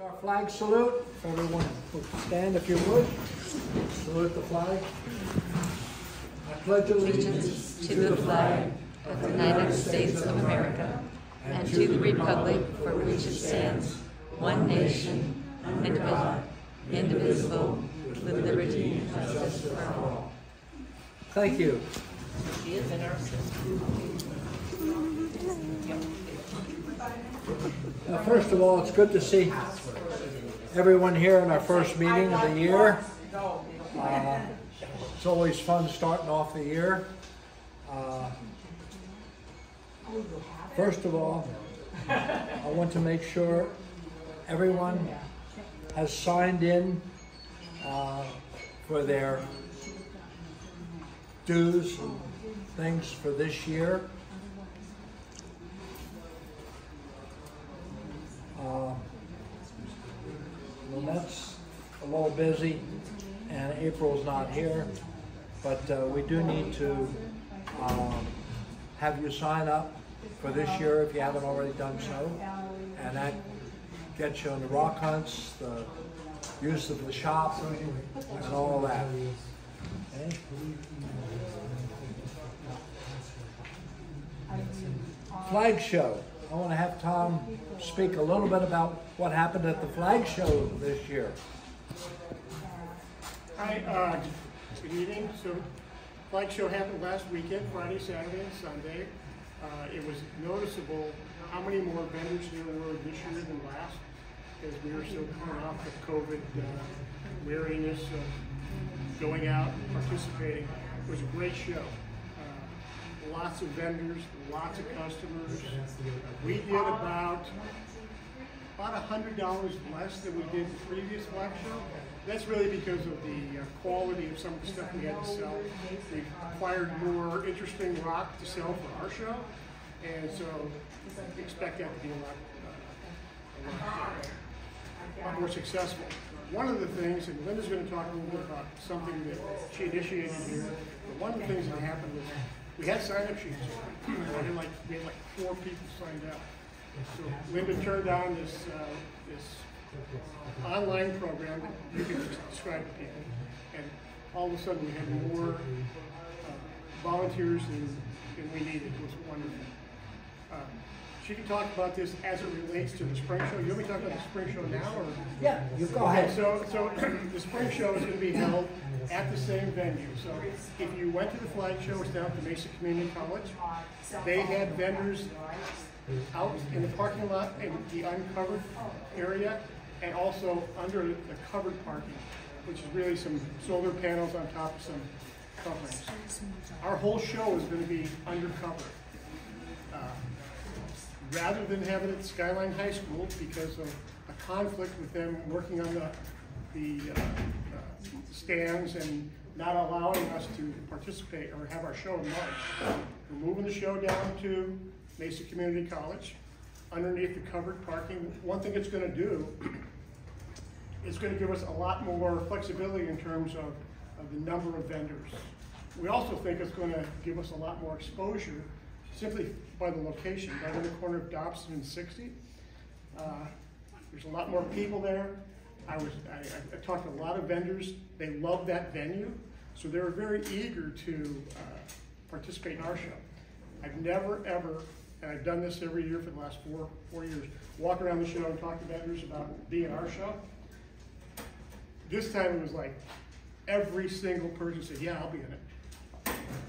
Our flag salute. Everyone would stand if you would. Salute the flag. I pledge allegiance to the flag of the United States of America and to the republic for which it stands, one nation, under God, indivisible, with liberty and justice for all. Thank you. She is in our system. First of all, it's good to see everyone here in our first meeting of the year. It's always fun starting off the year. First of all, I want to make sure everyone has signed in for their dues and things for this year. Lynette's a little busy and April's not here, but we do need to have you sign up for this year if you haven't already done so, and that gets you on the rock hunts, the use of the shop, and all that. Okay? Flag show. I want to have Tom speak a little bit about what happened at the flag show this year. Hi, good evening. So, flag show happened last weekend, Friday, Saturday, and Sunday. It was noticeable how many more vendors there were this year than last, as we were still coming off of COVID weariness of going out and participating. It was a great show. Lots of vendors, lots of customers. We did about $100 less than we did the previous flag show. That's really because of the quality of some of the stuff we had to sell. We acquired more interesting rock to sell for our show, and so expect that to be a lot more successful. One of the things, and Linda's going to talk a little bit about something that she initiated here, but one of the things that happened was we had sign-up sheets. We had like 4 people signed up. So Linda turned on this online program that you can describe to people, and all of a sudden we had more volunteers than we needed. It was wonderful. She can talk about this as it relates to the spring show. You want me to talk about the spring show now, or? Yeah, you go ahead. So the spring show is going to be held at the same venue. So if you went to the flag show, it's down at the Mesa Community College. They had vendors out in the parking lot in the uncovered area, and also under the covered parking, which is really some solar panels on top of some coverings. Our whole show is going to be undercover. Rather than having it at Skyline High School because of a conflict with them working on the stands and not allowing us to participate or have our show in March, we're moving the show down to Mesa Community College underneath the covered parking. One thing it's going to do is going to give us a lot more flexibility in terms of the number of vendors. We also think it's going to give us a lot more exposure simply by the location, right on the corner of Dobson and 60. There's a lot more people there. I talked to a lot of vendors. They love that venue, so they're very eager to participate in our show. I've never ever, and I've done this every year for the last four years, walk around the show and talk to vendors about being our show. This time it was like every single person said, yeah, I'll be in it.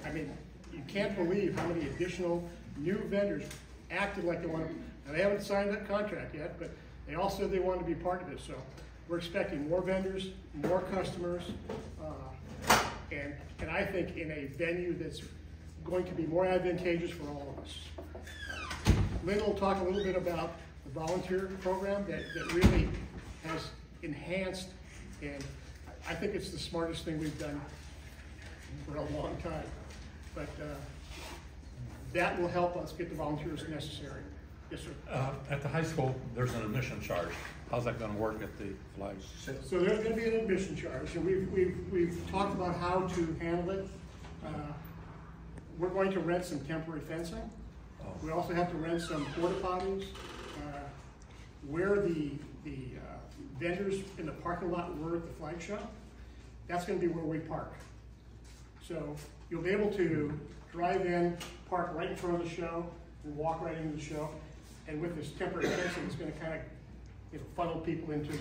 I mean, you can't believe how many additional new vendors acted like they want to. Now they haven't signed that contract yet, but they all said they wanted to be part of this. So we're expecting more vendors, more customers, and I think in a venue that's going to be more advantageous for all of us. Lynn will talk a little bit about the volunteer program that really has enhanced, and I think it's the smartest thing we've done for a long time. But that will help us get the volunteers necessary. Yes, sir. At the high school, there's an admission charge. How's that going to work at the flags? So there's going to be an admission charge, and we've talked about how to handle it. We're going to rent some temporary fencing. We also have to rent some porta potties. where the vendors in the parking lot were at the flag show, that's going to be where we park. So you'll be able to drive in, park right in front of the show, and walk right into the show. And with this temporary fencing, it's going to kind of funnel people into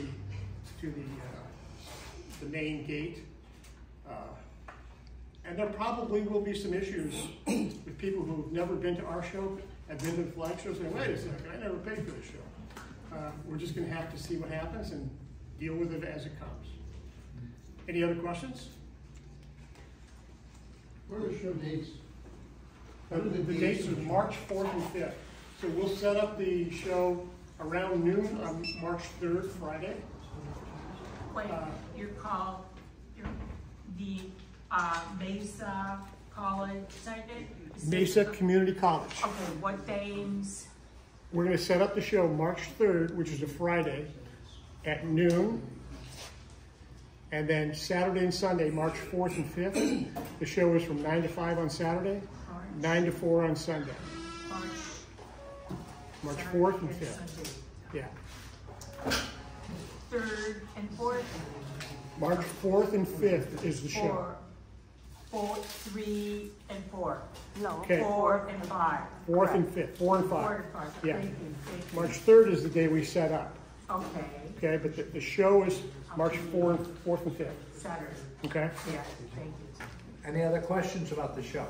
the main gate. And there probably will be some issues with people who've never been to our show, have been to the flag show, saying, wait a second, I never paid for this show. We're just going to have to see what happens and deal with it as it comes. Any other questions? What are the show dates? The dates are March 4th and 5th. So we'll set up the show around noon on March 3rd, Friday. Wait, you're called, the Mesa College, Mesa Community College. Okay, what names? We're going to set up the show March 3rd, which is a Friday, at noon. And then Saturday and Sunday, March 4th and 5th. The show is from 9 to 5 on Saturday, 9 to 4 on Sunday. March 4th and 5th. Yeah. 3rd and 4th? March 4th and 5th is the show. 3 and 4. No, Okay. 4 and 5. 4th and 5th, 4 and 5. 4 and 5. Yeah. Thank you. March 3rd is the day we set up. Okay. Okay, but the show is March 4th and 5th. Saturday. Okay? Yeah, thank you. Any other questions about the show?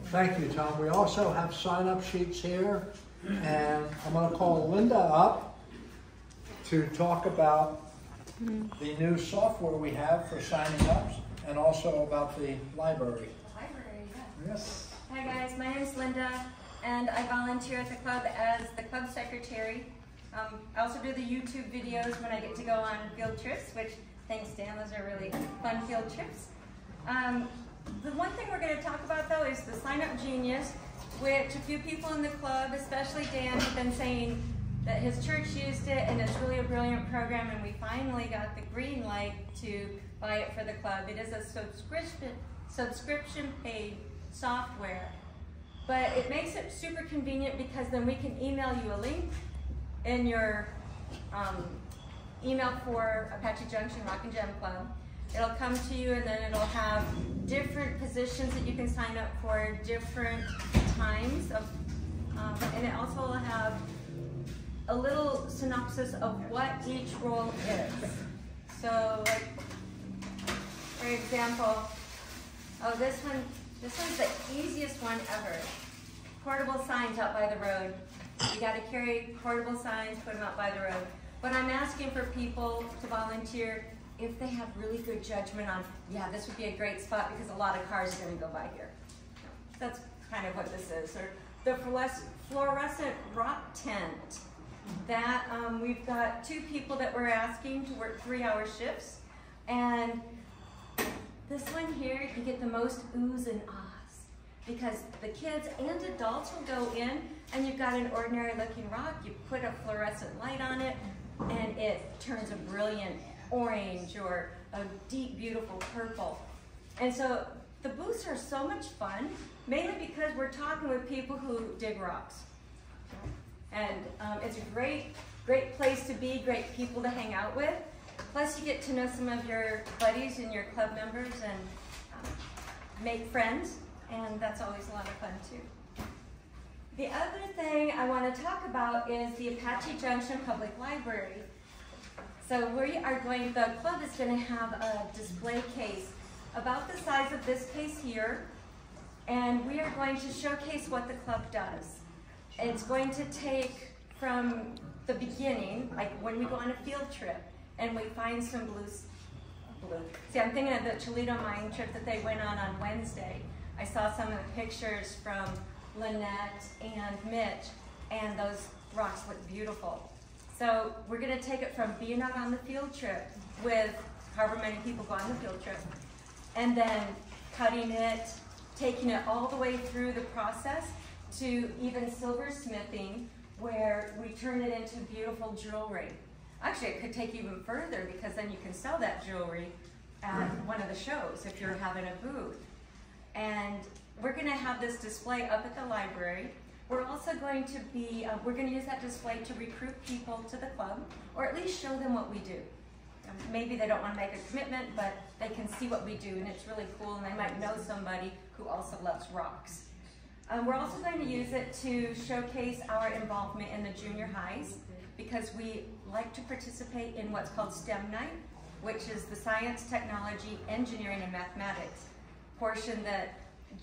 Thank you, Tom. We also have sign-up sheets here, and I'm going to call Linda up to talk about the new software we have for signing up, and also about the library. Library, yeah. Yes. Hi guys, my name is Linda, and I volunteer at the club as the club secretary. I also do the YouTube videos when I get to go on field trips, which, thanks Dan, those are really fun field trips. The one thing we're going to talk about though is the Sign Up Genius, which a few people in the club, especially Dan, have been saying that his church used it and it's really a brilliant program, and we finally got the green light to buy it for the club. It is a subscription paid software, but it makes it super convenient because then we can email you a link in your email for Apache Junction Rock and Jam Club. It'll come to you, and then it'll have different positions that you can sign up for, different times of, and it also will have a little synopsis of what each role is. So, like, for example, this one's the easiest one ever. Portable signs out by the road. You got to carry portable signs, put them out by the road. But I'm asking for people to volunteer if they have really good judgment on, yeah, this would be a great spot because a lot of cars are going to go by here. That's kind of what this is. Or the fluorescent rock tent. That we've got 2 people that we're asking to work 3-hour shifts, and this one here, you get the most oohs and ahs because the kids and adults will go in, and you've got an ordinary looking rock, you put a fluorescent light on it, and it turns a brilliant orange or a deep, beautiful purple. And so the booths are so much fun, mainly because we're talking with people who dig rocks. And it's a great place to be, great people to hang out with. Plus you get to know some of your buddies and your club members and make friends, and that's always a lot of fun too. The other thing I want to talk about is the Apache Junction Public Library. So the club is going to have a display case about the size of this case here, and we are going to showcase what the club does. It's going to take from the beginning, like when we go on a field trip and we find some blue. See, I'm thinking of the Toledo mine trip that they went on Wednesday. I saw some of the pictures from Lynette and Mitch, and those rocks look beautiful. So we're going to take it from being out on the field trip with however many people go on the field trip, and then cutting it, taking it all the way through the process to even silversmithing, where we turn it into beautiful jewelry. Actually, it could take even further because then you can sell that jewelry at one of the shows if you're having a booth. And we're going to have this display up at the library. We're also going to be, we're going to use that display to recruit people to the club, or at least show them what we do. Maybe they don't want to make a commitment, but they can see what we do, and it's really cool, and they might know somebody who also loves rocks. We're also going to use it to showcase our involvement in the junior highs, because we like to participate in what's called STEM Night, which is the science, technology, engineering, and mathematics portion that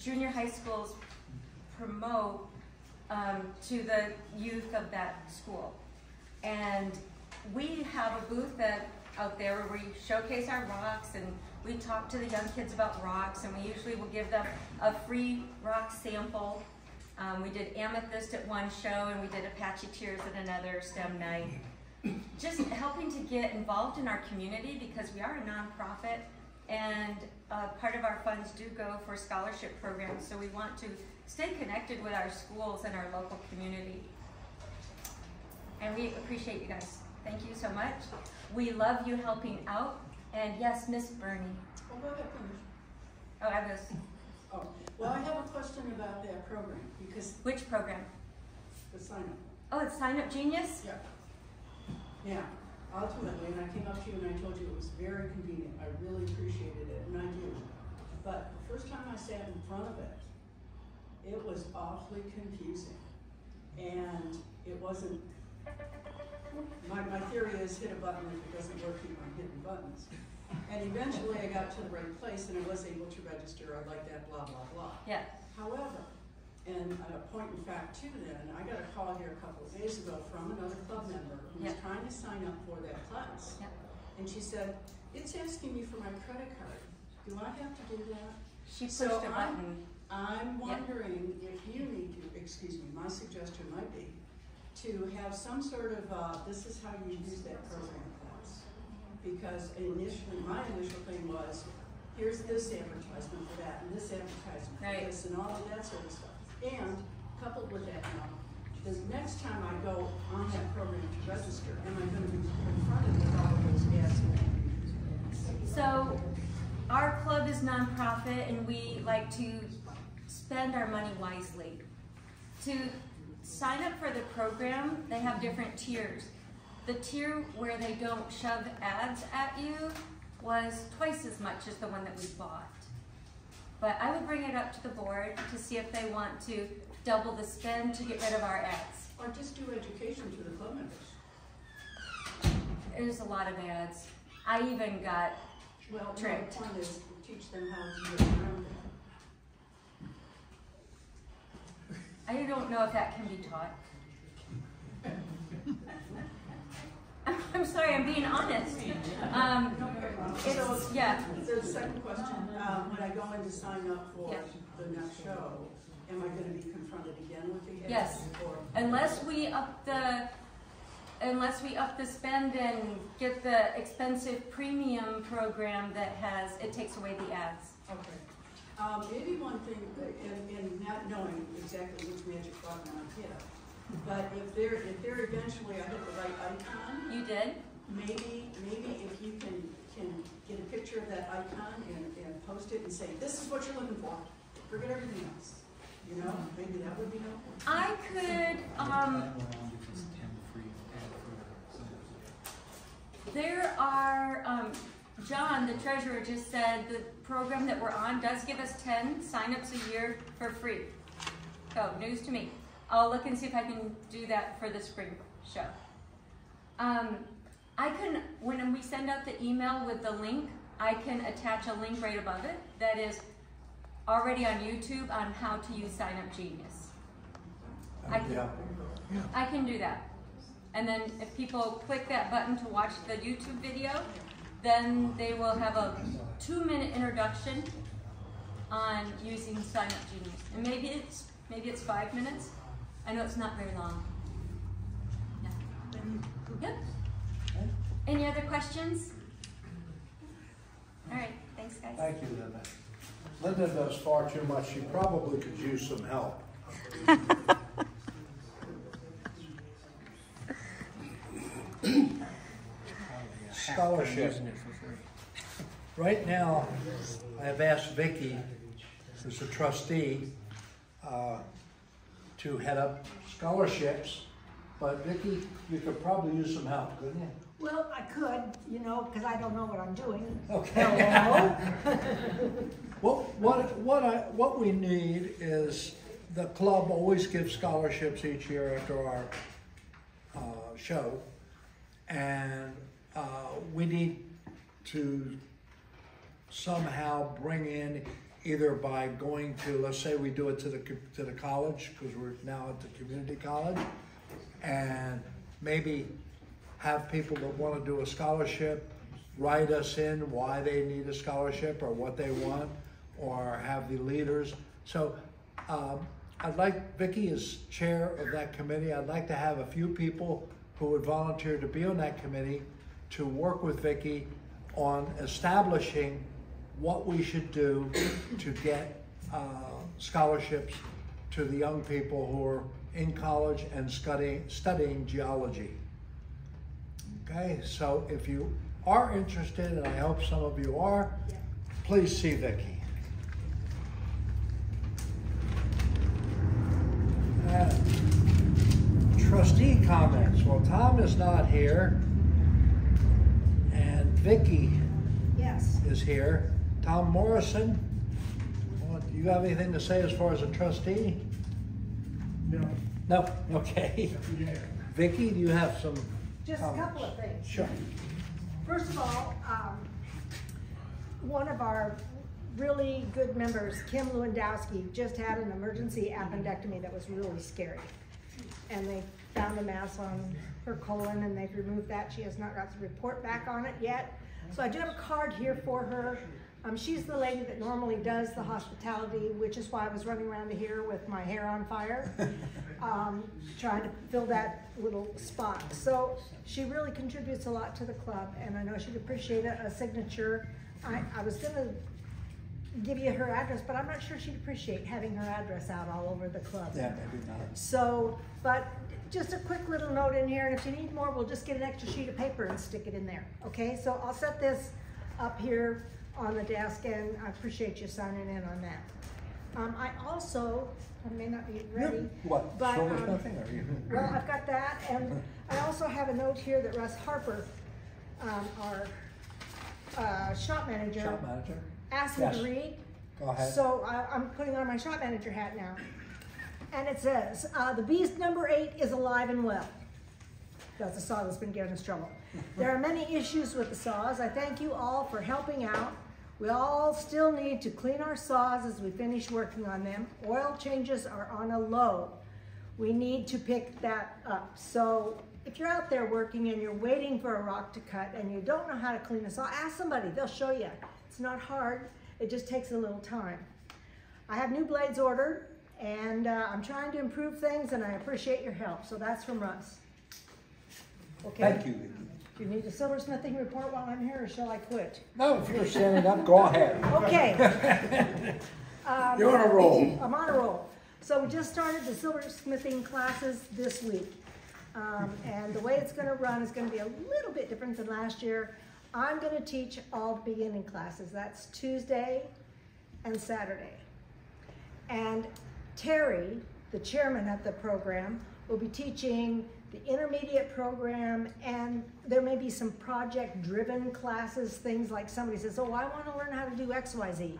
junior high schools promote to the youth of that school. And we have a booth out there where we showcase our rocks, and we talk to the young kids about rocks, and we usually will give them a free rock sample. We did amethyst at one show, and we did Apache tears at another STEM night. Just helping to get involved in our community, because we are a nonprofit, and part of our funds do go for scholarship programs, so we want to stay connected with our schools and our local community. And we appreciate you guys. Thank you so much. We love you helping out. And yes, Miss Bernie. Oh, go ahead, finish. Oh, I was. Oh, well, I have a question about that program, because Which program? the sign-up. Oh, it's Sign Up Genius? Yeah. Now, ultimately, and I came up to you and I told you it was very convenient. I really appreciated it, and I do. But the first time I sat in front of it, it was awfully confusing. And it wasn't, my theory is hit a button, if it doesn't work, keep on hitting buttons. And eventually I got to the right place and I was able to register, I like that, blah, blah, blah. Yeah. However, and a point in fact too then, I got a call here a couple of days ago from another club member who was trying to sign up for that class. Yeah. And she said, it's asking me for my credit card. Do I have to do that? She pushed a button. I'm wondering if you need to, excuse me, my suggestion might be to have some sort of, this is how you use that program class. Because initially, my initial thing was, here's this advertisement for that, and this advertisement for this, and all of that sort of stuff. And coupled with that now, the next time I go on that program to register, am I going to be confronted with all of those ads? So, our club is nonprofit, and we like to spend our money wisely. To sign up for the program, they have different tiers. The tier where they don't shove ads at you was twice as much as the one that we bought. But I would bring it up to the board to see if they want to double the spend to get rid of our ads. Or just do education to the club members. There's a lot of ads. I even got tricked. The point is to teach them how to get around it. I don't know if that can be taught. I'm sorry, I'm being honest. So, yeah. So the second question, when I go in to sign up for the next show, am I going to be confronted again with the ads? Yes. Unless we up the spend and get the expensive premium program that it takes away the ads. Okay. Maybe one thing, in not knowing exactly which magic button I hit, but if there eventually I hit the right icon. You did? Maybe if you can get a picture of that icon and post it and say, this is what you're looking for. Forget everything else. You know, maybe that would be helpful. I could, there are, John, the treasurer, just said the program that we're on does give us 10 signups a year for free. So, news to me. I'll look and see if I can do that for the spring show. I can, when we send out the email with the link, I can attach a link right above it that is already on YouTube on how to use Sign Up Genius. I can do that. And then if people click that button to watch the YouTube video, then they will have a 2-minute introduction on using Sign Up Genius. And maybe it's 5 minutes. I know it's not very long. Yeah. Yep. Any other questions? All right. Thanks, guys. Thank you, Linda. Linda does far too much. She probably could use some help. Scholarship. Right now, I have asked Vicki, who's a trustee, to head up scholarships. But Vicki, you could probably use some help, couldn't you? Well, I could, you know, because I don't know what I'm doing. Okay. Hello? What we need is, the club always gives scholarships each year after our show, and we need to somehow bring in, either by going to, let's say we do it to the college, because we're now at the community college, and maybe have people that want to do a scholarship write us in why they need a scholarship or what they want, or have the leaders. So I'd like, Vicki is chair of that committee, I'd like to have a few people who would volunteer to be on that committee to work with Vicki on establishing what we should do to get scholarships to the young people who are in college and studying geology. Okay, so if you are interested, and I hope some of you are, please see Vicki. Trustee comments. Well, Tom is not here, and Vicki is here. Tom Morrison, do you have anything to say as far as a trustee? No. No? Okay. Vicki, do you have some Just comments? a couple of things. Sure. First of all, one of our really good members, Kim Lewandowski, just had an emergency appendectomy that was really scary. And they found a mass on her colon, and they've removed that. She has not got the report back on it yet. So I do have a card here for her. She's the lady that normally does the hospitality, which is why I was running around to here with my hair on fire, trying to fill that little spot. So she really contributes a lot to the club, and I know she'd appreciate a signature. I was gonna give you her address, but I'm not sure she'd appreciate having her address out all over the club. Yeah, maybe not. So, but just a quick little note in here, and if you need more, we'll just get an extra sheet of paper and stick it in there, okay? So I'll set this up here on the desk, and I appreciate you signing in on that. I also, I may not be ready. What, but, nothing, or you? well, I've got that, and I also have a note here that Russ Harper, our shop manager, asked me to read. Go ahead. So I'm putting on my shop manager hat now. And it says, the beast number 8 is alive and well. That's a saw that's been giving us trouble. There are many issues with the saws. I thank you all for helping out. We all still need to clean our saws as we finish working on them. Oil changes are on a low. We need to pick that up. So if you're out there working and you're waiting for a rock to cut and you don't know how to clean a saw, ask somebody, they'll show you. It's not hard, it just takes a little time. I have new blades ordered, and I'm trying to improve things, and I appreciate your help. So that's from Russ. Okay. Thank you, Vicki. Do you need a silversmithing report while I'm here, or shall I quit? No, if you're standing up, go ahead. Okay. You're on a roll. I'm on a roll. So we just started the silversmithing classes this week. And the way it's going to run is going to be a little bit different than last year. I'm going to teach all beginning classes. That's Tuesday and Saturday. And Terry, the chairman of the program, will be teaching the intermediate program, and there may be some project-driven classes, things like somebody says, oh, I want to learn how to do XYZ.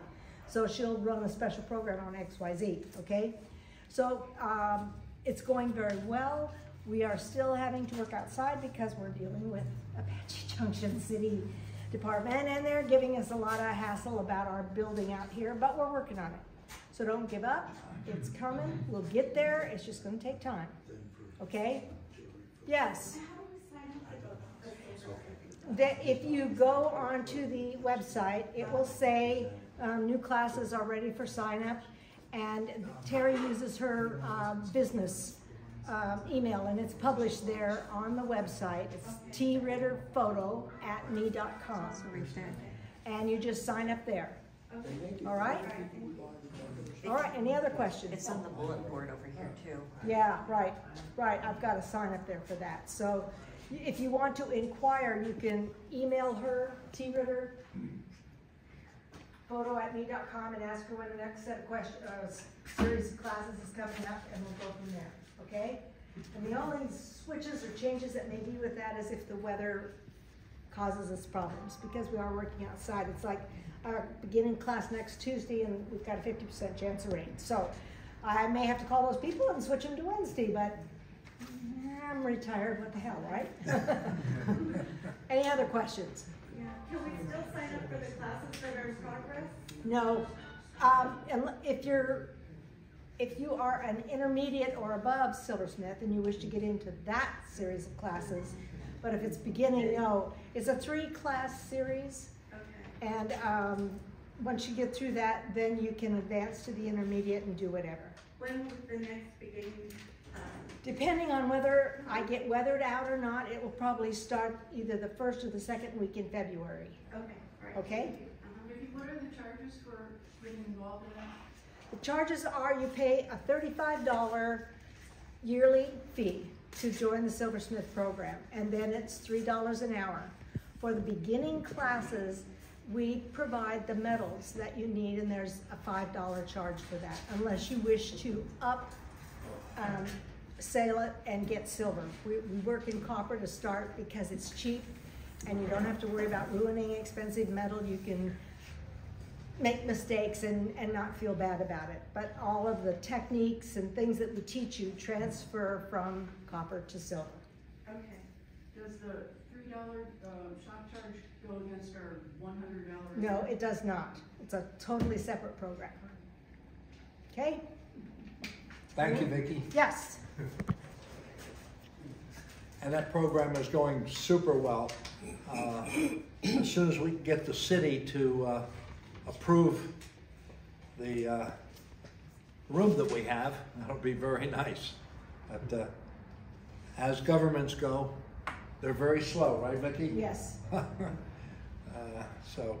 So she'll run a special program on XYZ, okay? So it's going very well. We are still having to work outside because we're dealing with Apache Junction City Department, and they're giving us a lot of hassle about our building out here, but we're working on it. So don't give up. It's coming. We'll get there. It's just going to take time. Okay? Yes? If you go onto the website, it will say new classes are ready for sign up, and Terry uses her business email, and it's published there on the website. It's tritterphoto@me.com. And you just sign up there. All right? All right, any other questions? It's on the bulletin board over here too. Yeah, right, right. I've got a sign up there for that. So if you want to inquire, you can email her, photo@me.com and ask her when the next set of series of classes is coming up, and we'll go from there, okay? And the only switches or changes that may be with that is if the weather causes us problems, because we are working outside. It's like our beginning class next Tuesday, and we've got a 50% chance of rain. So I may have to call those people and switch them to Wednesday, but I'm retired, what the hell, right? Any other questions? Yeah. Can we still sign up for the classes that are in progress? No. If you are an intermediate or above silversmith and you wish to get into that series of classes, but if it's beginning, no. It's a 3-class series. Okay. And once you get through that, then you can advance to the intermediate and do whatever. When will the next beginning? Depending on whether I get weathered out or not, it will probably start either the 1st or the 2nd week in February. Okay. All right. Okay? Vicki, what are the charges for getting involved in that? The charges are you pay a $35 yearly fee to join the silversmith program, and then it's $3 an hour. For the beginning classes, we provide the metals that you need, and there's a $5 charge for that, unless you wish to sale it and get silver. We work in copper to start because it's cheap, and you don't have to worry about ruining expensive metal. You can make mistakes and not feel bad about it. But all of the techniques and things that we teach you transfer from copper to silver. Okay. Does the $3 shop charge go against our $100? No, it does not. It's a totally separate program. Okay? Thank you, Vicki. Yes. And that program is going super well. As soon as we can get the city to approve the room that we have, that'll be very nice. But as governments go, they're very slow, right, Vicki? Yes. So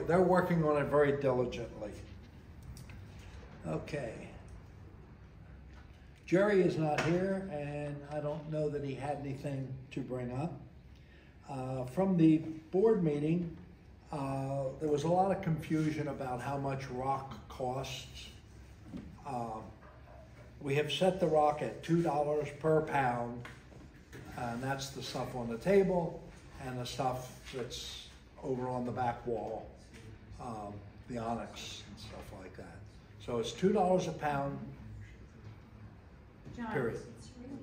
they're working on it very diligently. Okay. Jerry is not here, and I don't know that he had anything to bring up. From the board meeting, there was a lot of confusion about how much rock costs. We have set the rock at $2 per pound, and that's the stuff on the table and the stuff that's over on the back wall, the onyx and stuff like that. So it's $2 a pound. John, Period.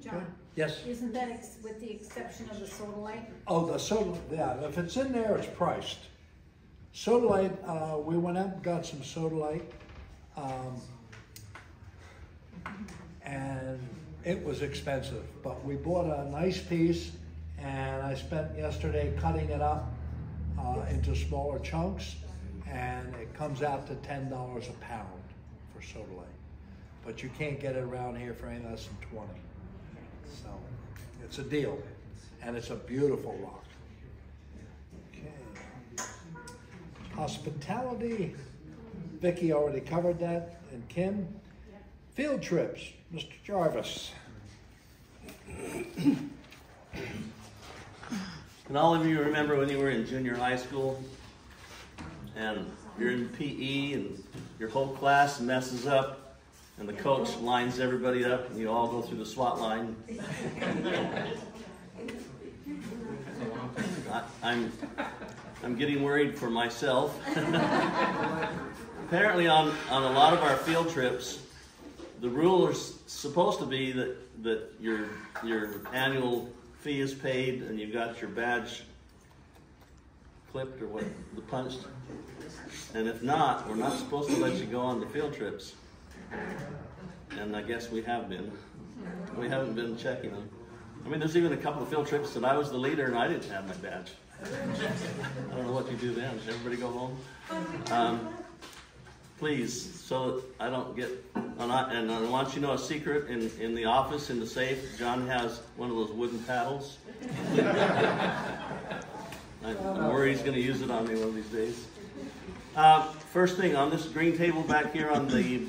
John, Okay. Yes. isn't that with the exception of the soda light? Oh, the soda, yeah, if it's in there, it's priced. Soda light, we went out and got some soda light, and it was expensive, but we bought a nice piece, and I spent yesterday cutting it up into smaller chunks, and it comes out to $10 a pound for soda light. But you can't get it around here for any less than 20. So it's a deal, and it's a beautiful rock. Okay. Hospitality, Vicki already covered that, and Kim. Field trips, Mr. Jarvis. And all of you remember when you were in junior high school and you're in PE and your whole class messes up and the coach lines everybody up and you all go through the SWAT line. I'm getting worried for myself. Apparently on a lot of our field trips, the rule is supposed to be that your annual fee is paid and you've got your badge clipped or what, the punched. And if not, we're not supposed to let you go on the field trips. And I guess we have been. We haven't been checking them. I mean, there's even a couple of field trips that I was the leader and I didn't have my badge. I don't know what you do then. Everybody go home? Please, so that I don't get, and I want you to know a secret in the office, in the safe, John has one of those wooden paddles. I'm worried he's going to use it on me one of these days. First thing, on this green table back here on the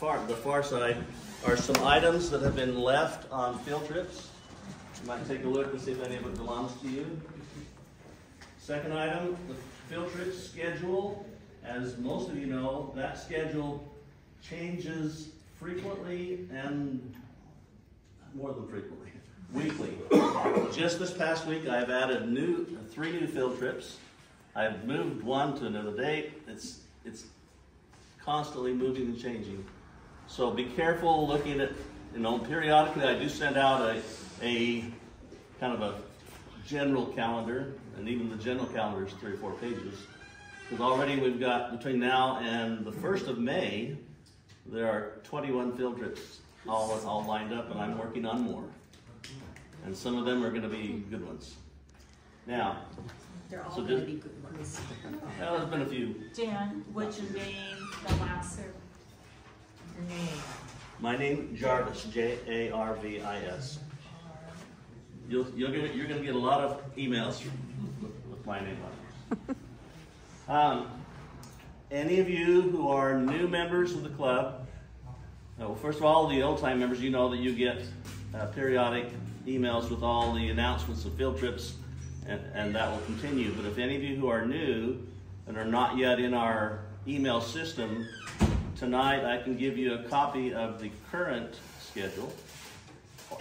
far side are some items that have been left on field trips. You might take a look and see if any of it belongs to you. Second item, the field trip schedule. as most of you know, that schedule changes frequently and more than frequently, weekly. Just this past week, I've added 3 new field trips. I've moved one to another date. It's constantly moving and changing. So be careful looking at, periodically I do send out a kind of a general calendar, and even the general calendar is 3 or 4 pages. Because already we've got, between now and the 1st of May, there are 21 field trips all lined up, and I'm working on more. And some of them are going to be good ones. Now, They're all going to be good ones. Well, there's been a few. Dan, what's your name, the last service? Your name. My name, Jarvis, Jarvis. You're going to get a lot of emails with my name on it. Any of you who are new members of the club, well, first of all, the old-time members, you know that you get periodic emails with all the announcements of field trips, and that will continue. But if any of you who are new and are not yet in our email system, tonight I can give you a copy of the current schedule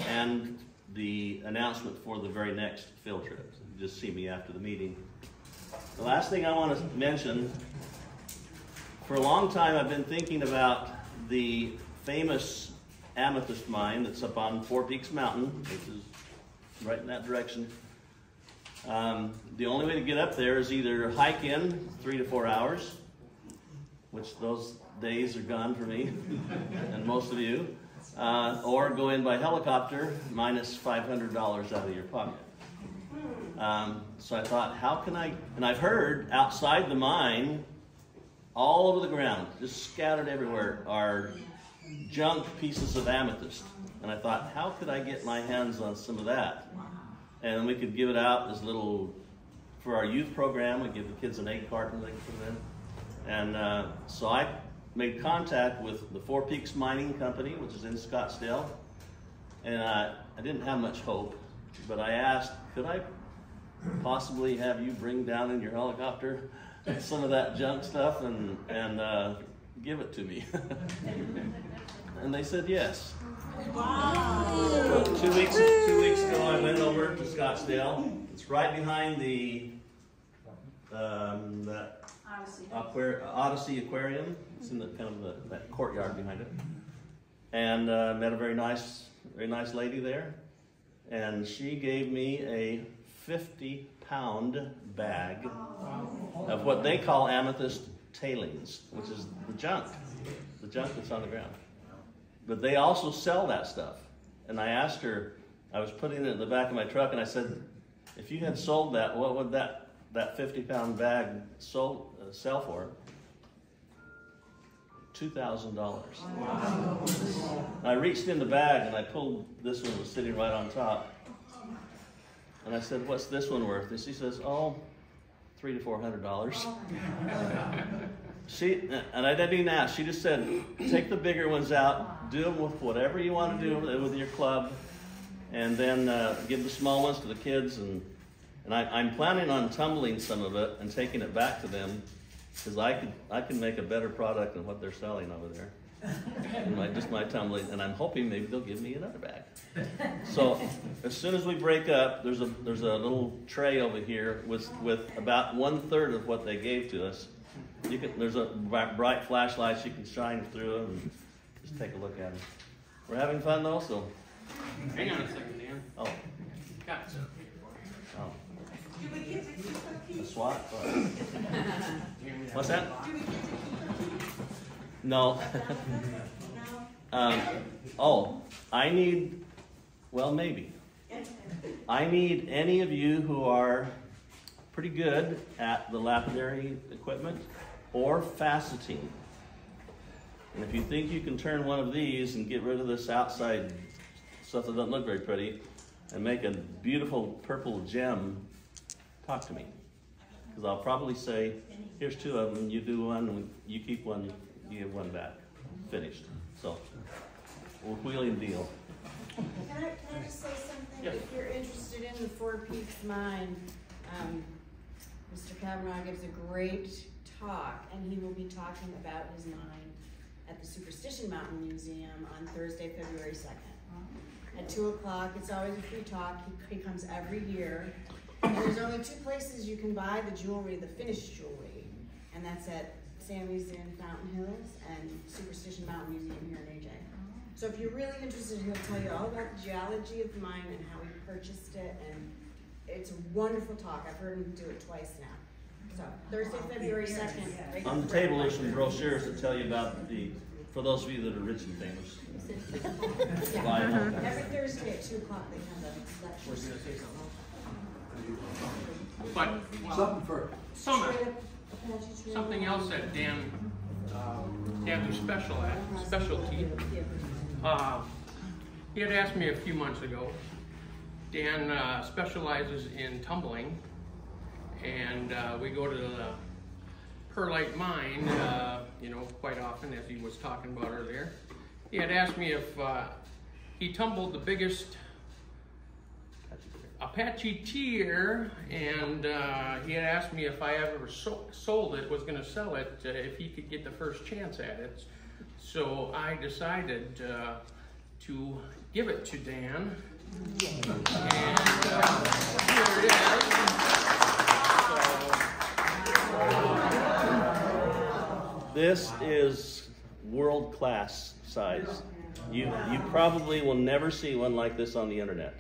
and the announcement for the very next field trip. Just see me after the meeting. The last thing I want to mention, for a long time I've been thinking about the famous amethyst mine that's up on Four Peaks Mountain, which is right in that direction. The only way to get up there is either hike in 3 to 4 hours, which those days are gone for me and most of you, or go in by helicopter minus $500 out of your pocket. So I thought, how can I, and I've heard outside the mine, all over the ground, just scattered everywhere, are junk pieces of amethyst. And I thought, how could I get my hands on some of that? And we could give it out as little, for our youth program, we give the kids an egg carton they can put it in. And so I made contact with the Four Peaks Mining Company, which is in Scottsdale. And I didn't have much hope, but I asked, could I possibly have you bring down in your helicopter some of that junk stuff and give it to me? And they said yes. Wow. So 2 weeks ago, I went over to Scottsdale. It's right behind the that Odyssey Aquarium. It's in the kind of that courtyard behind it. And met a very nice lady there, and she gave me a 50-pound bag of what they call amethyst tailings, which is the junk that's on the ground. But they also sell that stuff. And I asked her, I was putting it in the back of my truck, and I said, if you had sold that, what would that 50-pound bag sell for? $2,000. Wow. I reached in the bag and I pulled this one, was sitting right on top. And I said, what's this one worth? And she says, oh, $300 to $400. And I didn't even ask. She just said, take the bigger ones out, do them with whatever you want to do with your club, and then give the small ones to the kids. And I'm planning on tumbling some of it and taking it back to them, because I can make a better product than what they're selling over there. Just my tumbling, and I'm hoping maybe they'll give me another bag. So as soon as we break up, there's a little tray over here with about 1/3 of what they gave to us. There's a bright flashlights you can shine through them and just take a look at them. We're having fun though, so. Hang on a second, Dan. Oh. Gotcha. Oh. A SWAT? What's that? No. Maybe. I need any of you who are pretty good at the lapidary equipment or faceting. And if you think you can turn one of these and get rid of this outside stuff that doesn't look very pretty and make a beautiful purple gem, talk to me. Because I'll probably say, here's 2 of them, you do one, and you keep one, you give one back. Finished. So, we'll wheel and deal. Can I just say something? Yes. If you're interested in the Four Peaks mine, Mr. Kavanaugh gives a great talk, and he will be talking about his mind at the Superstition Mountain Museum on Thursday, February 2nd. At 2 o'clock, it's always a free talk. He comes every year. And there's only 2 places you can buy the jewelry, the finished jewelry, and that's at Sammy's in Fountain Hills and Superstition Mountain Museum here in AJ. So if you're really interested, he'll tell you all about the geology of the mine and how he purchased it, and it's a wonderful talk. I've heard him do it twice now. So Thursday, February 2nd. Right On the table, there's some brochures that tell you about for those of you that are rich and famous. Yeah. Every Thursday at 2 o'clock they have a lecture. But, well, something else that Dan has a specialty. He had asked me a few months ago. Dan specializes in tumbling, and we go to the perlite mine, quite often, as he was talking about earlier. He had asked me if he tumbled the biggest Apache tear, and he had asked me if I ever sold it, was going to sell it, if he could get the first chance at it. So I decided to give it to Dan. And here it is. This is world-class size. You probably will never see one like this on the internet.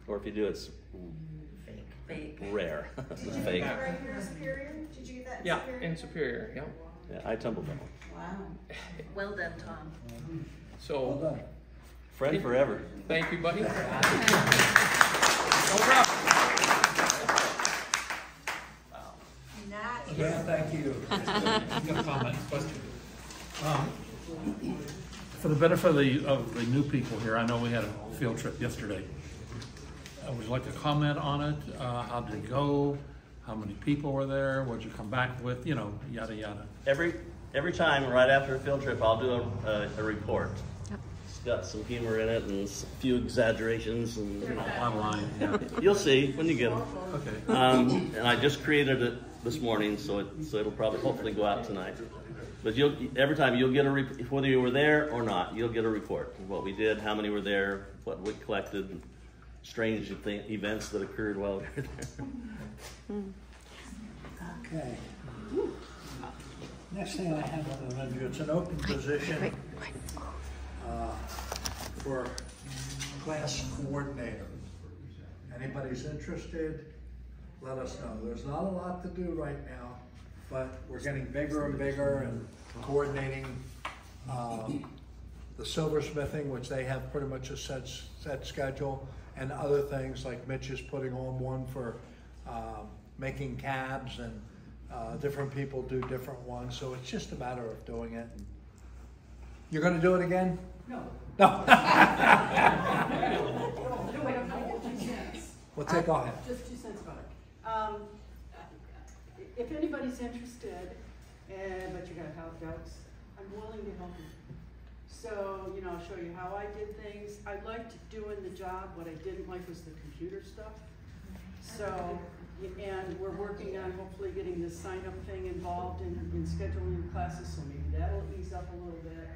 Or if you do, it's Fake. Rare. Did you get Fake. that right here in Superior? Did you get that in Yeah, Superior? in Superior, yeah. Yeah, I tumbled them. Wow. Well done, Tom. So, Friend forever. thank you, buddy. No problem. Yeah, thank you. Got a comment, question. For the benefit of the new people here, I know we had a field trip yesterday. Would you like to comment on it? How did it go? How many people were there? What did you come back with? You know, yada yada. Every time, right after a field trip, I'll do a report. Yep. It's got some humor in it and a few exaggerations, and Online. Yeah. you'll see when you get them. Okay. And I just created it this morning, so it'll probably hopefully go out tonight. But every time you'll get whether you were there or not, you'll get a report of what we did, how many were there, what we collected, strange events that occurred while we were there. Okay. Next thing I have on the menu, it's an open position for class coordinator. Anybody's interested, let us know. There's not a lot to do right now, but we're getting bigger and bigger and coordinating the silversmithing, which they have pretty much a set schedule, and other things like Mitch is putting on one for making cabs, and different people do different ones. So it's just a matter of doing it. You're going to do it again? No. No. Well, take off. off. Just 2 cents about it. If anybody's interested, but you're gonna have doubts, I'm willing to help you. So, I'll show you how I did things. I liked doing the job. What I didn't like was the computer stuff. So, and we're working on hopefully getting this sign-up thing involved in scheduling classes, so maybe that'll ease up a little bit.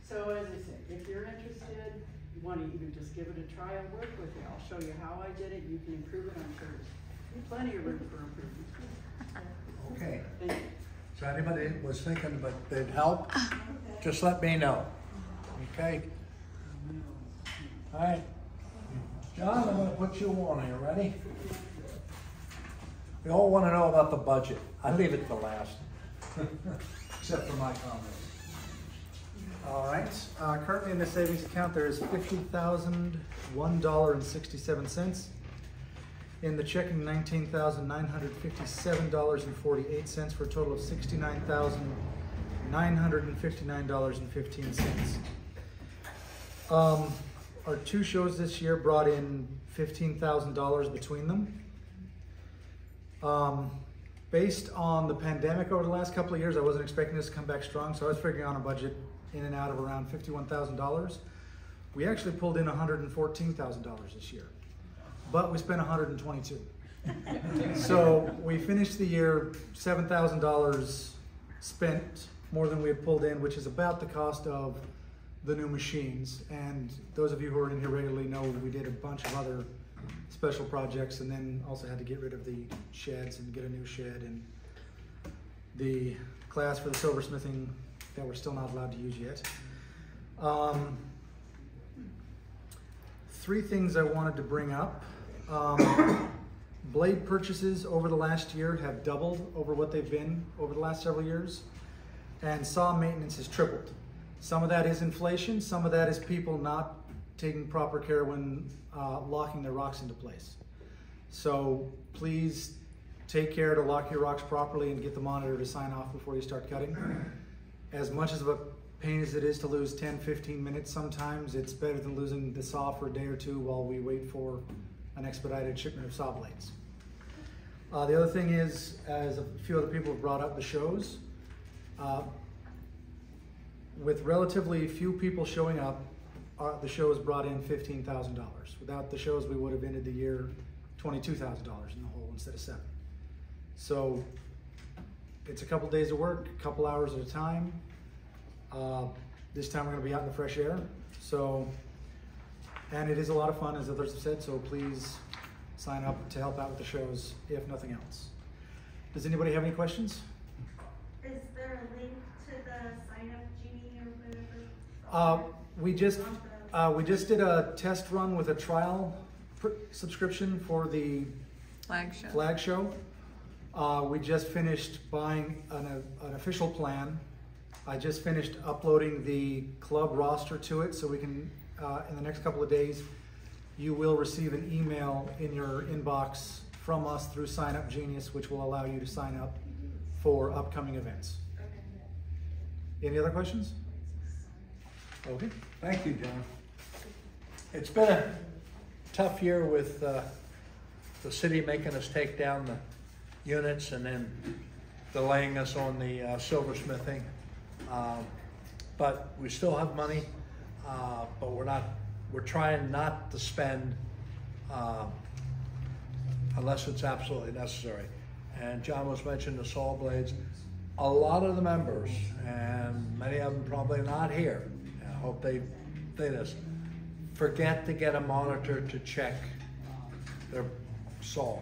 So as I said, if you're interested, you want to even just give it a try and work with it. I'll show you how I did it. You can improve it. I'm sure there's plenty of room for improvement. Okay. Thank you. So anybody was thinking but they'd help, just let me know. Okay? All right. John, I'm going to put you on here. Ready? We all want to know about the budget. I leave it to last, except for my comments. All right. Currently in the savings account, there is $50,001.67. In the checking, $19,957.48 for a total of $69,959.15. Our 2 shows this year brought in $15,000 between them. Based on the pandemic over the last couple of years, I wasn't expecting this to come back strong, so I was figuring on a budget in and out of around $51,000. We actually pulled in $114,000 this year, but we spent $122,000. So we finished the year $7,000 spent, more than we had pulled in, which is about the cost of the new machines. And those of you who are in here regularly know we did a bunch of other special projects, and then also had to get rid of the sheds and get a new shed, and the class for the silversmithing that we're still not allowed to use yet. Three things I wanted to bring up. Blade purchases over the last year have doubled over what they've been over the last several years, and saw maintenance has tripled. Some of that is inflation, some of that is people not taking proper care when locking their rocks into place. So please take care to lock your rocks properly and get the monitor to sign off before you start cutting. As much of a pain as it is to lose 10-15 minutes sometimes, it's better than losing the saw for a day or two while we wait for an expedited shipment of saw blades. The other thing is, as a few other people have brought up, the shows. With relatively few people showing up, the shows brought in $15,000. Without the shows, we would have ended the year $22,000 in the hole instead of 7. So it's a couple days of work, a couple hours at a time. This time we're going to be out in the fresh air. So, and it is a lot of fun, as others have said, so please sign up to help out with the shows, if nothing else. Does anybody have any questions? Is there a link to the sign up Genie or whatever? We just did a test run with a trial subscription for the flag show. We just finished buying an official plan. I just finished uploading the club roster to it, so we can, in the next couple of days, you will receive an email in your inbox from us through Sign Up Genius, which will allow you to sign up for upcoming events. Any other questions? Okay. Thank you, John. It's been a tough year with the city making us take down the units and then delaying us on the silversmithing. But we still have money, but we're trying not to spend unless it's absolutely necessary. And John was mentioning the saw blades. A lot of the members, and many of them probably not here, and I hope they say this, forget to get a monitor to check their saw.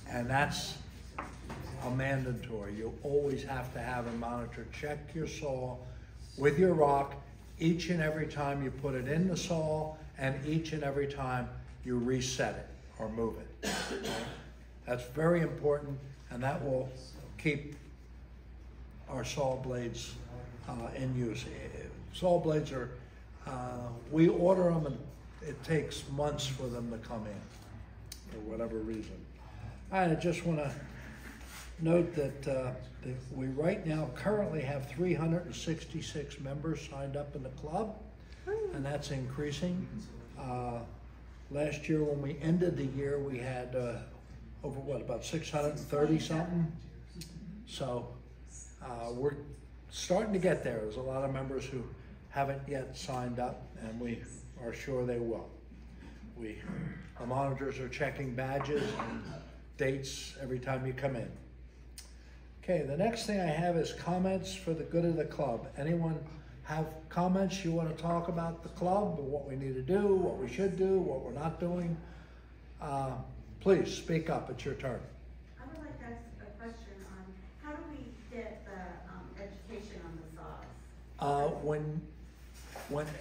And that's a mandatory. You always have to have a monitor check your saw with your rock each and every time you put it in the saw and each and every time you reset it or move it. That's very important, and that will keep our saw blades in use. Saw blades are, we order them and it takes months for them to come in for whatever reason. I just want to note that we right now currently have 366 members signed up in the club, and that's increasing. Last year when we ended the year, we had over about 630 something. So we're starting to get there. There's a lot of members who haven't yet signed up, and we are sure they will. The monitors are checking badges and dates every time you come in. Okay, the next thing I have is comments for the good of the club. Anyone have comments you want to talk about the club, or what we need to do, what we should do, what we're not doing? Please speak up, it's your turn. I would like to ask a question on how do we get the education on the saws?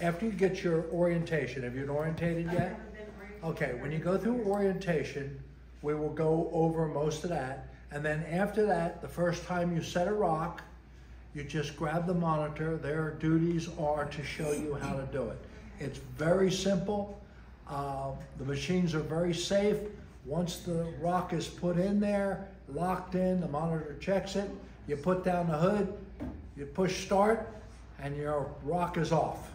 After you get your orientation, have you been orientated yet? I haven't been oriented. Okay, when you go through orientation, we will go over most of that. And then after that, the first time you set a rock, you just grab the monitor. Their duties are to show you how to do it. It's very simple. The machines are very safe. Once the rock is put in there, locked in, the monitor checks it. You put down the hood, you push start, and your rock is off.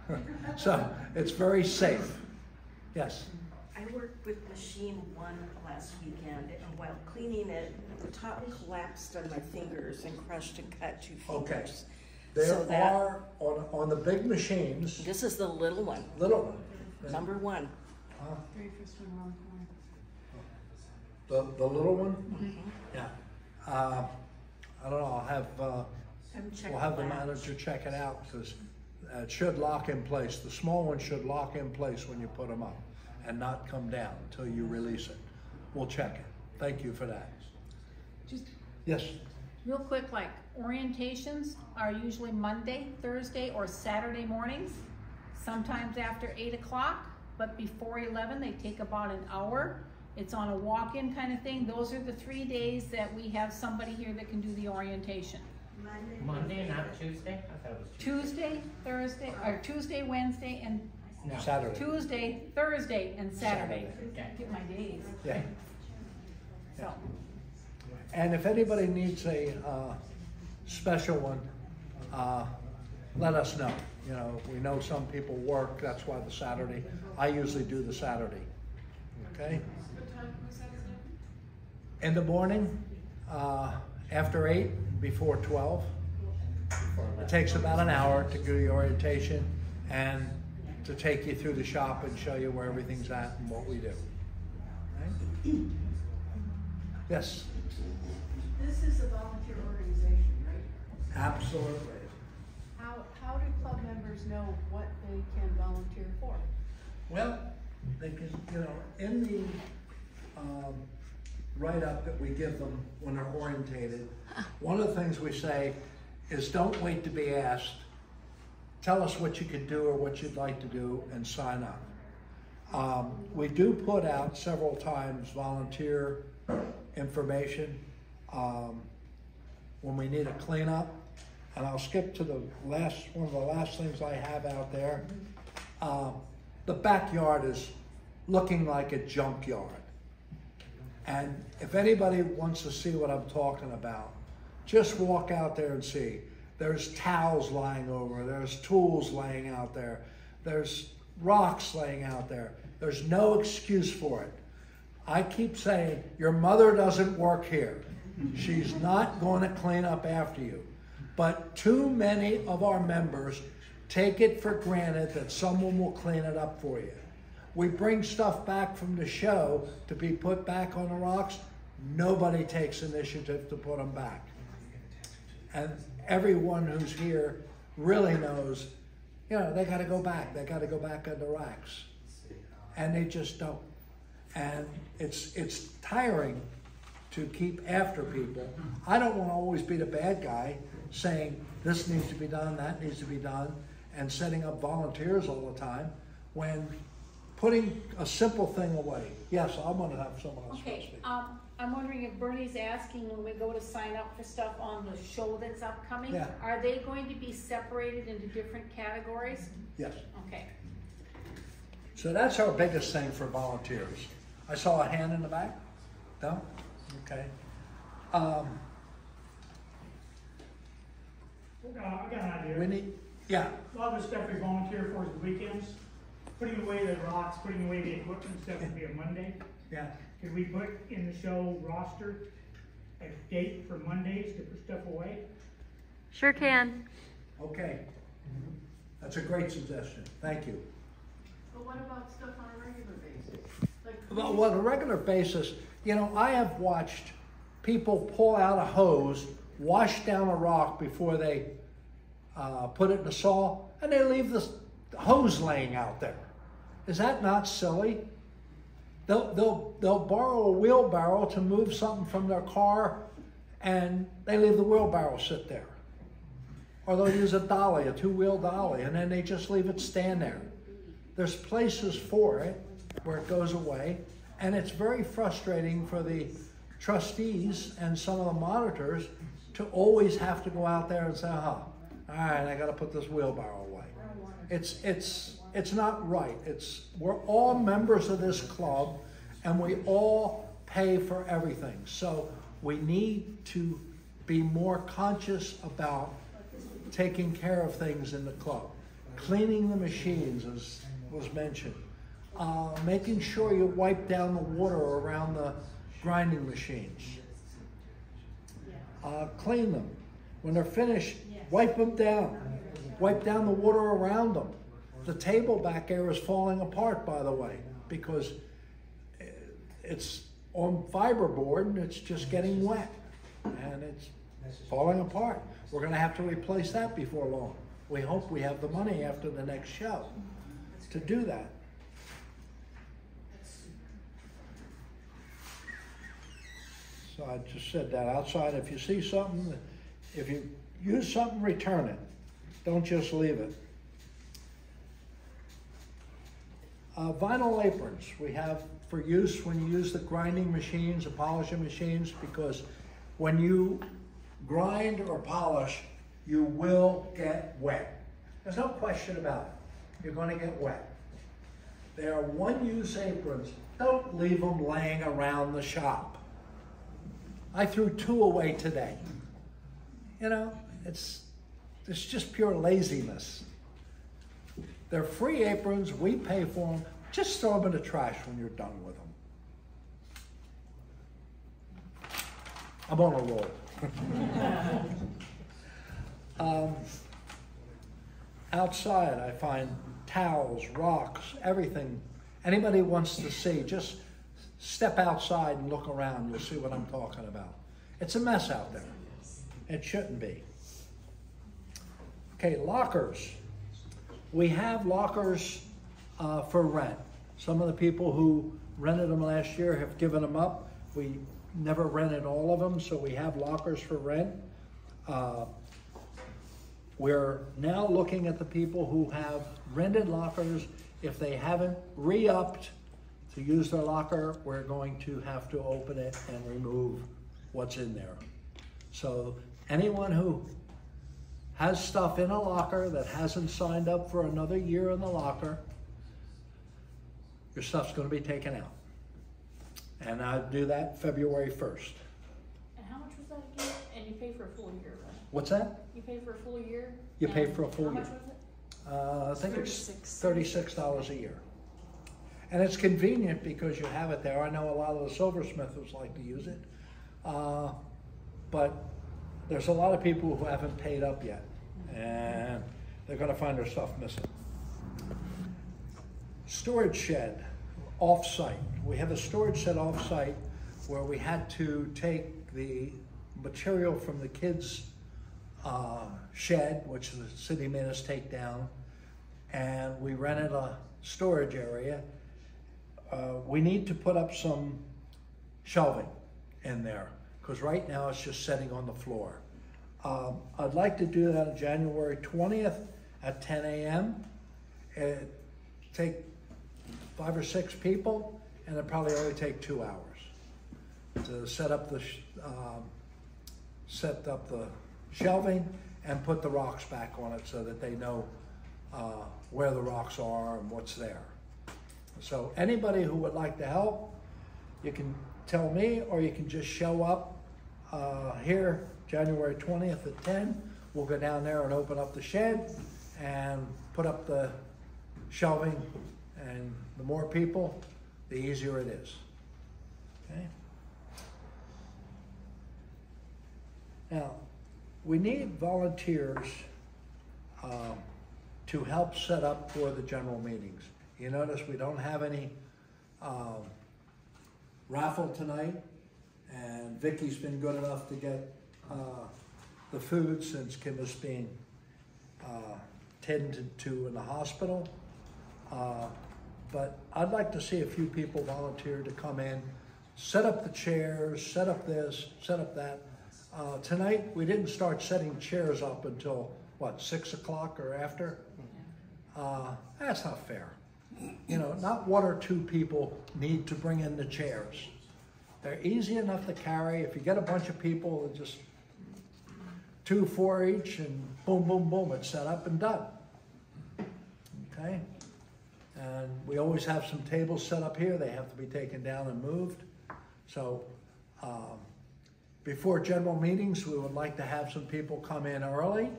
Okay. So it's very safe. Yes? I worked with machine 1 last weekend, and while cleaning it, the top collapsed on my fingers and crushed and cut 2 fingers. Okay. There are, on the big machines. This is the little one. Little one. Number 1. The little one? Yeah. I don't know, we'll have the manager check it out, because it should lock in place. The small one should lock in place when you put them up and not come down until you release it. We'll check it. Thank you for that. Just Yes? real quick, like orientations are usually Monday, Thursday, or Saturday mornings, sometimes after 8 o'clock, but before 11, they take about an hour. It's on a walk-in kind of thing. Those are the 3 days that we have somebody here that can do the orientation. Monday, not Tuesday? I thought it was Tuesday, Thursday, or Tuesday, Wednesday, and Saturday. Tuesday, Thursday, and Saturday. Okay. Get my days. Yeah. So. And if anybody needs a special one, let us know. You know, we know some people work, that's why the Saturday. I usually do the Saturday. Okay? In the morning, after 8, before 12. It takes about an hour to do the orientation and to take you through the shop and show you where everything's at and what we do. Okay? Yes? This is a volunteer organization, right? Absolutely. How do club members know what they can volunteer for? Well, they can, you know, in the write-up that we give them when they're orientated, one of the things we say is don't wait to be asked. Tell us what you can do or what you'd like to do and sign up. We do put out several times volunteer information when we need a cleanup. And I'll skip to the last, one of the last things I have out there. The backyard is looking like a junkyard. And if anybody wants to see what I'm talking about, just walk out there and see. There's towels lying over, there's tools laying out there, there's rocks laying out there. There's no excuse for it. I keep saying, your mother doesn't work here. She's not going to clean up after you. But too many of our members take it for granted that someone will clean it up for you. We bring stuff back from the show to be put back on the rocks. Nobody takes initiative to put them back. And everyone who's here really knows, you know, they got to go back. They got to go back on the racks. And they just don't. And it's tiring to keep after people. I don't want to always be the bad guy saying this needs to be done, that needs to be done, and setting up volunteers all the time when putting a simple thing away. Yes, I'm going to have someone else Okay, speak. I'm wondering if Bernie's asking when we go to sign up for stuff on the show that's upcoming, Yeah. are they going to be separated into different categories? Yes. Okay. So that's our biggest thing for volunteers. I saw a hand in the back. No? Okay. I got an idea. We need, yeah. A lot of the stuff we volunteer for is the weekends. Putting away the rocks, putting away the equipment and stuff would be a Monday. Yeah. Could we put in the show roster a date for Mondays to put stuff away? Sure can. Okay. That's a great suggestion. Thank you. But what about stuff on a regular basis? Like Well, on a regular basis, you know, I have watched people pull out a hose, wash down a rock before they put it in the saw, and they leave the hose laying out there. Is that not silly? They'll borrow a wheelbarrow to move something from their car, and they leave the wheelbarrow sit there. Or they'll use a dolly, a two-wheel dolly, and then they just leave it stand there. There's places for it where it goes away, and it's very frustrating for the trustees and some of the monitors to always have to go out there and say, all right, I got to put this wheelbarrow away. It's not right. We're all members of this club, and we all pay for everything. So we need to be more conscious about taking care of things in the club. Cleaning the machines, as was mentioned. Making sure you wipe down the water around the grinding machines. Clean them. When they're finished, wipe them down. Wipe down the water around them. The table back there is falling apart, by the way, because it's on fiberboard and it's just getting wet and it's falling apart. We're gonna have to replace that before long. We hope we have the money after the next show to do that. So I just said that outside, if you see something, if you use something, return it. Don't just leave it. Vinyl aprons we have for use when you use the grinding machines, the polishing machines, because when you grind or polish, you will get wet. There's no question about it. You're going to get wet. They are one-use aprons. Don't leave them laying around the shop. I threw 2 away today. You know, it's just pure laziness. They're free aprons. We pay for them. Just throw them in the trash when you're done with them. I'm on a roll. Outside, I find towels, rocks, everything. Anybody wants to see, just step outside and look around. You'll see what I'm talking about. It's a mess out there. It shouldn't be. Okay, lockers. We have lockers for rent. Some of the people who rented them last year have given them up. We never rented all of them, so we have lockers for rent. We're now looking at the people who have rented lockers. If they haven't re-upped to use their locker, we're going to have to open it and remove what's in there. So anyone who has stuff in a locker that hasn't signed up for another year in the locker, your stuff's going to be taken out. And I'll do that February 1st. And how much was that again? And you pay for a full year, right? What's that? You pay for a full year? You pay for a full year. How much was it? I think it's $36 a year. And it's convenient because you have it there. I know a lot of the silversmiths like to use it. But there's a lot of people who haven't paid up yet. And they're going to find their stuff missing. Storage shed, off-site. We have a storage shed off-site where we had to take the material from the kids' shed, which the city made us take down, and we rented a storage area. We need to put up some shelving in there because right now it's just sitting on the floor. I'd like to do that on January 20th at 10 a.m. Take 5 or 6 people, and it'd probably only take 2 hours to set up the shelving and put the rocks back on it so that they know where the rocks are and what's there. So anybody who would like to help, you can tell me, or you can just show up here January 20th at 10. We'll go down there and open up the shed and put up the shelving, and the more people, the easier it is. Okay? Now, we need volunteers to help set up for the general meetings. You notice we don't have any raffle tonight, and Vicki's been good enough to get the food since Kim is being tended to in the hospital. But I'd like to see a few people volunteer to come in, set up the chairs, set up this, set up that. Tonight, we didn't start setting chairs up until, what, 6 o'clock or after? That's not fair. You know, not 1 or 2 people need to bring in the chairs. They're easy enough to carry. If you get a bunch of people, just 2 for each, and boom, boom, boom, it's set up and done. Okay? And we always have some tables set up here. They have to be taken down and moved. So before general meetings, we would like to have some people come in early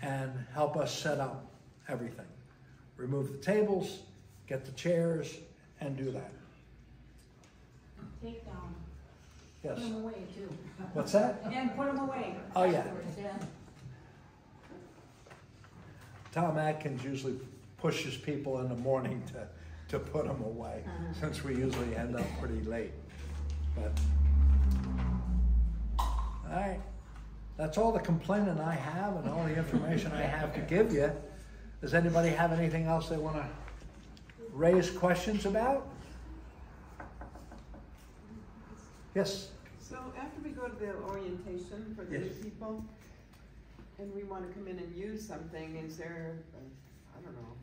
and help us set up everything. Remove the tables, get the chairs, and do that. Take down. Yes. Put them away too. What's that? And put them away. Oh, yeah. Yeah. Tom Atkins usually pushes people in the morning to put them away, since we usually end up pretty late. But, all right. That's all the complaining I have and all the information I have to give you. Does anybody have anything else they want to raise questions about? Yes? So after we go to the orientation for the new people, and we want to come in and use something, is there, I don't know.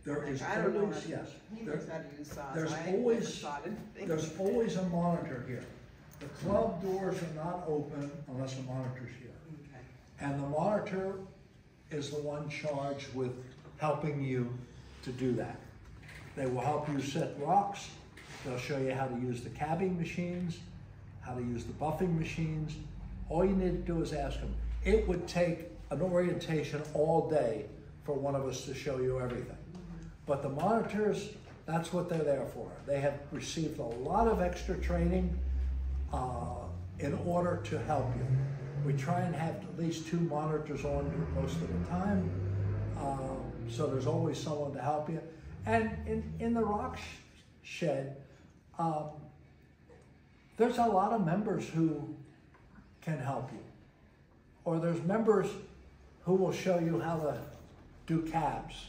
There is I don't know. always, yes. He knows how to use saws. There's I never always, thought anything. there's always a monitor here. The club doors are not open unless a monitor's here. Okay. And the monitor is the one charged with helping you to do that. They will help you set rocks. They'll show you how to use the cabbing machines, how to use the buffing machines. All you need to do is ask them. It would take an orientation all day for one of us to show you everything. But the monitors, that's what they're there for. They have received a lot of extra training in order to help you. We try and have at least 2 monitors on most of the time, so there's always someone to help you. And in the rock shed, there's a lot of members who can help you. Or there's members who will show you how to do cabs.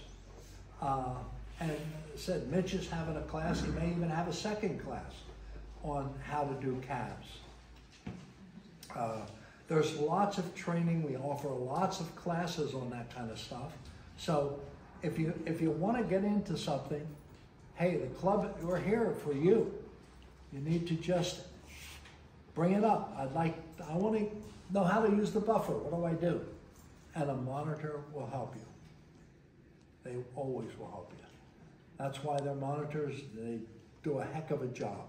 And said Mitch is having a class, he may even have a second class on how to do cabs. There's lots of training, we offer lots of classes on that kind of stuff. So if you want to get into something, hey, the club, we're here for you. You need to just bring it up. I want to know how to use the buffer. What do I do? And a monitor will help you. They always will help you. That's why they're monitors. They do a heck of a job.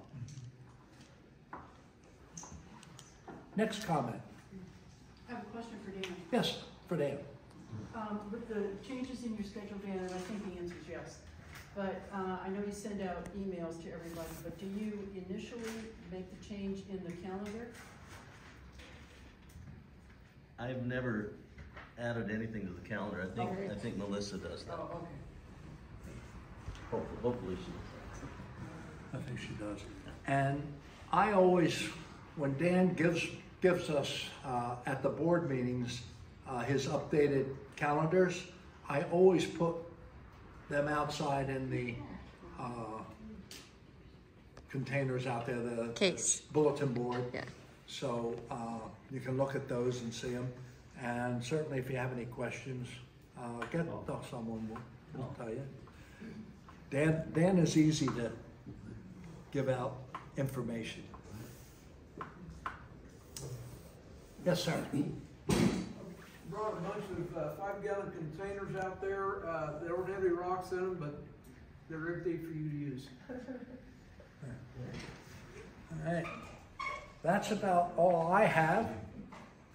Next comment. I have a question for Dan. Yes, for Dan. With the changes in your schedule, Dan, and I think the answer is yes, but I know you send out emails to everybody, but do you initially make the change in the calendar? I've never added anything to the calendar. I think Melissa does that. Oh, okay. Hopefully she does. I think she does. And I always, when Dan gives us at the board meetings his updated calendars, I always put them outside in the containers out there, the case bulletin board. Yeah. So you can look at those and see them. And certainly if you have any questions, someone will tell you. Dan is easy to give out information. Yes, sir. Brought a bunch of 5-gallon containers out there. They don't have any rocks in them, but they're empty for you to use. All right. That's about all I have.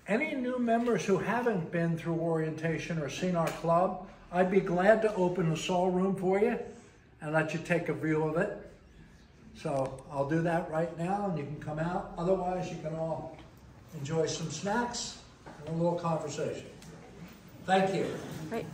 Any new members who haven't been through orientation or seen our club, I'd be glad to open the saw room for you and let you take a view of it. So I'll do that right now and you can come out. Otherwise, you can all enjoy some snacks and a little conversation. Thank you. Great.